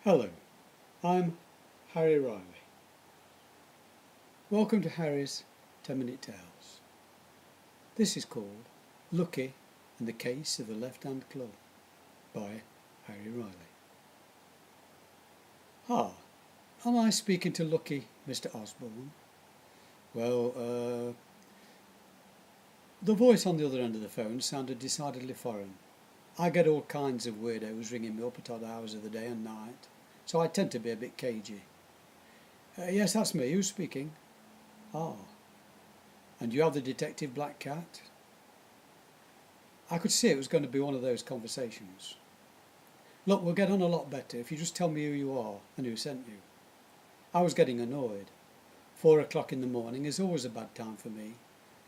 Hello, I'm Harry Riley. Welcome to Harry's 10-Minute Tales. This is called Lucky and the Case of the Left-Hand Club by Harry Riley. Am I speaking to Lucky, Mr. Osborn? Well, the voice on the other end of the phone sounded decidedly foreign. I get all kinds of weirdos ringing me up at odd hours of the day and night, so I tend to be a bit cagey. Yes, that's me. Who's speaking? And you have the Detective Black Cat? I could see it was going to be one of those conversations. Look, we'll get on a lot better if you just tell me who you are and who sent you. I was getting annoyed. 4 o'clock in the morning is always a bad time for me,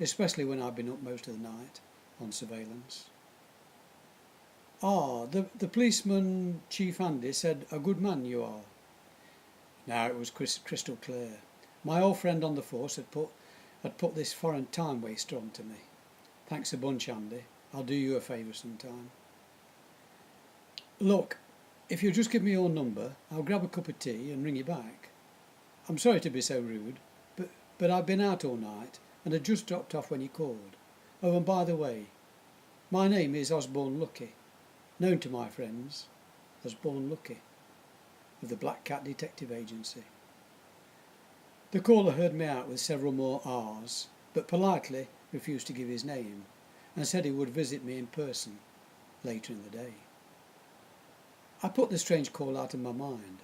especially when I've been up most of the night on surveillance. The policeman, Chief Andy, said a good man you are. Now it was crystal clear. My old friend on the force had put this foreign time waster on to me. Thanks a bunch, Andy. I'll do you a favour sometime. Look, if you'll just give me your number, I'll grab a cup of tea and ring you back. I'm sorry to be so rude, but I've been out all night and had just dropped off when you called. Oh, and by the way, my name is Osborn Lucky, known to my friends as Osborn Lucky, of the Black Cat Detective Agency. The caller heard me out with several more R's, but politely refused to give his name, and said he would visit me in person later in the day. I put the strange call out of my mind,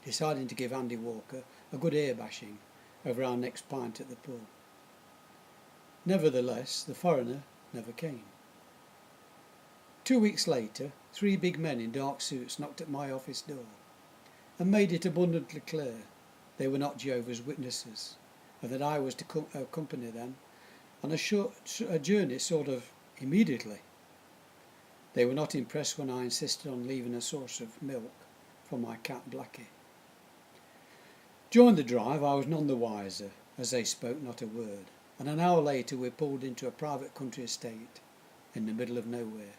deciding to give Andy Walker a good ear bashing over our next pint at the pub. Nevertheless, the foreigner never came. 2 weeks later, 3 big men in dark suits knocked at my office door and made it abundantly clear they were not Jehovah's Witnesses, and that I was to accompany them on a journey sort of immediately. They were not impressed when I insisted on leaving a source of milk for my cat Blackie. During the drive I was none the wiser, as they spoke not a word, and an hour later we pulled into a private country estate in the middle of nowhere,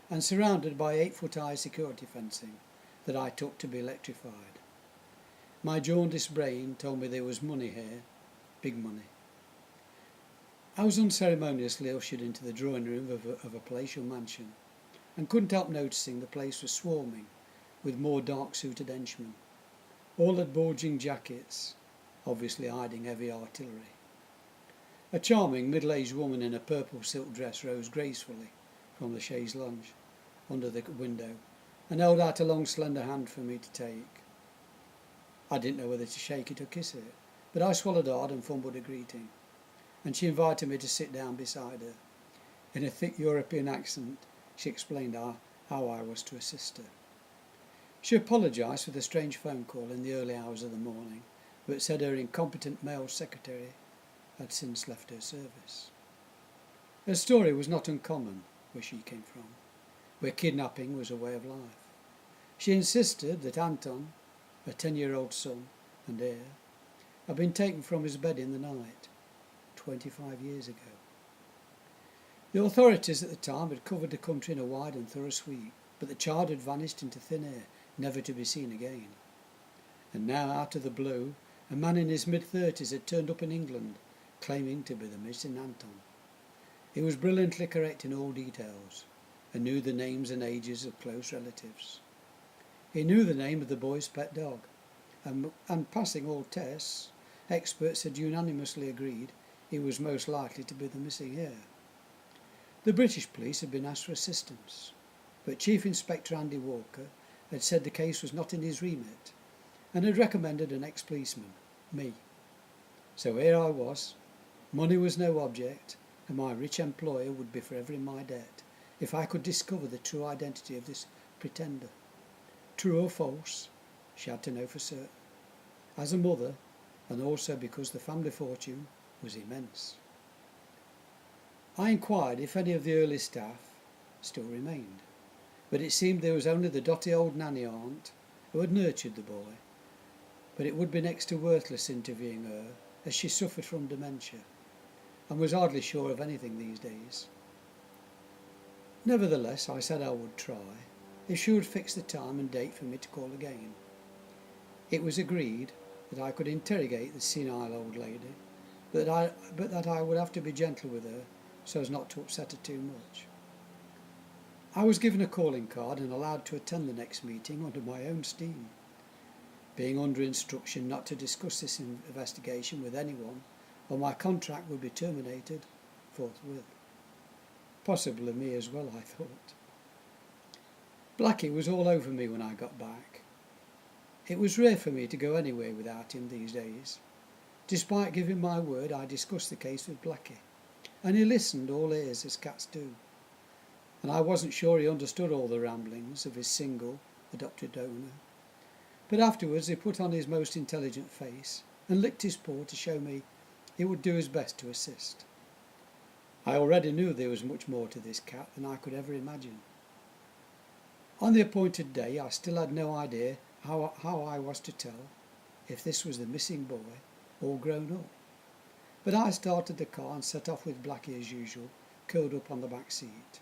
and surrounded by 8-foot-high security fencing that I took to be electrified. My jaundiced brain told me there was money here, big money. I was unceremoniously ushered into the drawing room of a palatial mansion, and couldn't help noticing the place was swarming with more dark-suited henchmen. All had bulging jackets, obviously hiding heavy artillery. A charming middle-aged woman in a purple silk dress rose gracefully from the chaise longue under the window and held out a long slender hand for me to take. I didn't know whether to shake it or kiss it, but I swallowed hard and fumbled a greeting, and she invited me to sit down beside her. In a thick European accent, she explained how I was to assist her. She apologised for the strange phone call in the early hours of the morning, but said her incompetent male secretary had since left her service. Her story was not uncommon where she came from, where kidnapping was a way of life. She insisted that Anton, her 10-year-old son and heir, had been taken from his bed in the night 25 years ago. The authorities at the time had covered the country in a wide and thorough sweep, but the child had vanished into thin air, never to be seen again. And now, out of the blue, a man in his mid-30s had turned up in England, claiming to be the missing Anton. He was brilliantly correct in all details, and knew the names and ages of close relatives. He knew the name of the boy's pet dog, and passing all tests, experts had unanimously agreed he was most likely to be the missing heir. The British police had been asked for assistance, but Chief Inspector Andy Walker had said the case was not in his remit, and had recommended an ex-policeman, me. So here I was. Money was no object, and my rich employer would be forever in my debt if I could discover the true identity of this pretender. True or false, she had to know for certain. As a mother, and also because the family fortune was immense. I inquired if any of the early staff still remained, but it seemed there was only the dotty old nanny aunt who had nurtured the boy, but it would be next to worthless interviewing her, as she suffered from dementia, and was hardly sure of anything these days. Nevertheless, I said I would try, if she would fix the time and date for me to call again. It was agreed that I could interrogate the senile old lady, but that I would have to be gentle with her so as not to upset her too much. I was given a calling card and allowed to attend the next meeting under my own steam, being under instruction not to discuss this investigation with anyone, or my contract would be terminated forthwith. Possibly me as well, I thought. Blackie was all over me when I got back. It was rare for me to go anywhere without him these days. Despite giving my word, I discussed the case with Blackie, and he listened all ears as cats do. And I wasn't sure he understood all the ramblings of his single, adopted owner. But afterwards he put on his most intelligent face and licked his paw to show me he would do his best to assist. I already knew there was much more to this cat than I could ever imagine. On the appointed day I still had no idea how I was to tell if this was the missing boy all grown up. But I started the car and set off with Blackie as usual, curled up on the back seat.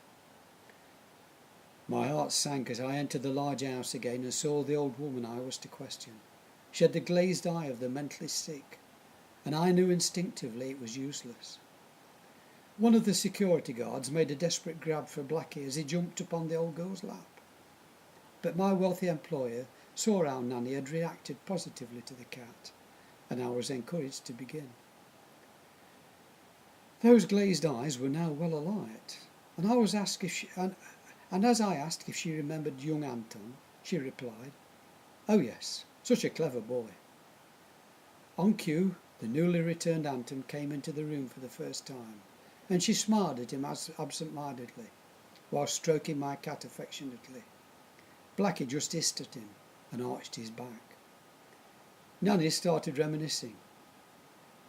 My heart sank as I entered the large house again and saw the old woman I was to question. She had the glazed eye of the mentally sick, and I knew instinctively it was useless. One of the security guards made a desperate grab for Blackie as he jumped upon the old girl's lap. But my wealthy employer saw how Nanny had reacted positively to the cat, and I was encouraged to begin. Those glazed eyes were now well alight, and I was asked if she, and as I asked if she remembered young Anton, she replied, "Oh yes, such a clever boy." On cue, the newly returned Anton came into the room for the first time, and she smiled at him absent-mindedly, while stroking my cat affectionately. Blackie just hissed at him and arched his back. Nanny started reminiscing.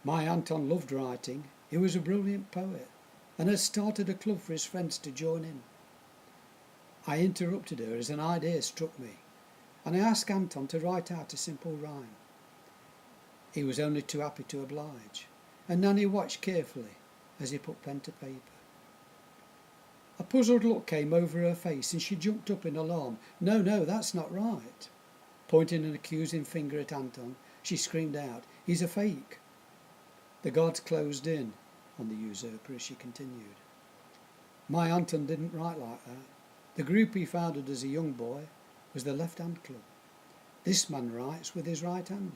My Anton loved writing. He was a brilliant poet, and had started a club for his friends to join in. I interrupted her as an idea struck me, and I asked Anton to write out a simple rhyme. He was only too happy to oblige, and Nanny watched carefully as he put pen to paper. A puzzled look came over her face, and she jumped up in alarm. No, that's not right." Pointing an accusing finger at Anton, she screamed out, "He's a fake." The guards closed in on the usurper as she continued. My Anton didn't write like that. The group he founded as a young boy was the Left Hand Club. This man writes with his right hand.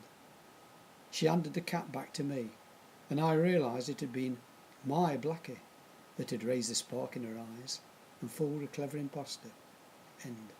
She handed the cat back to me, and I realised it had been my Blackie that had raised the spark in her eyes and fooled a clever impostor. End.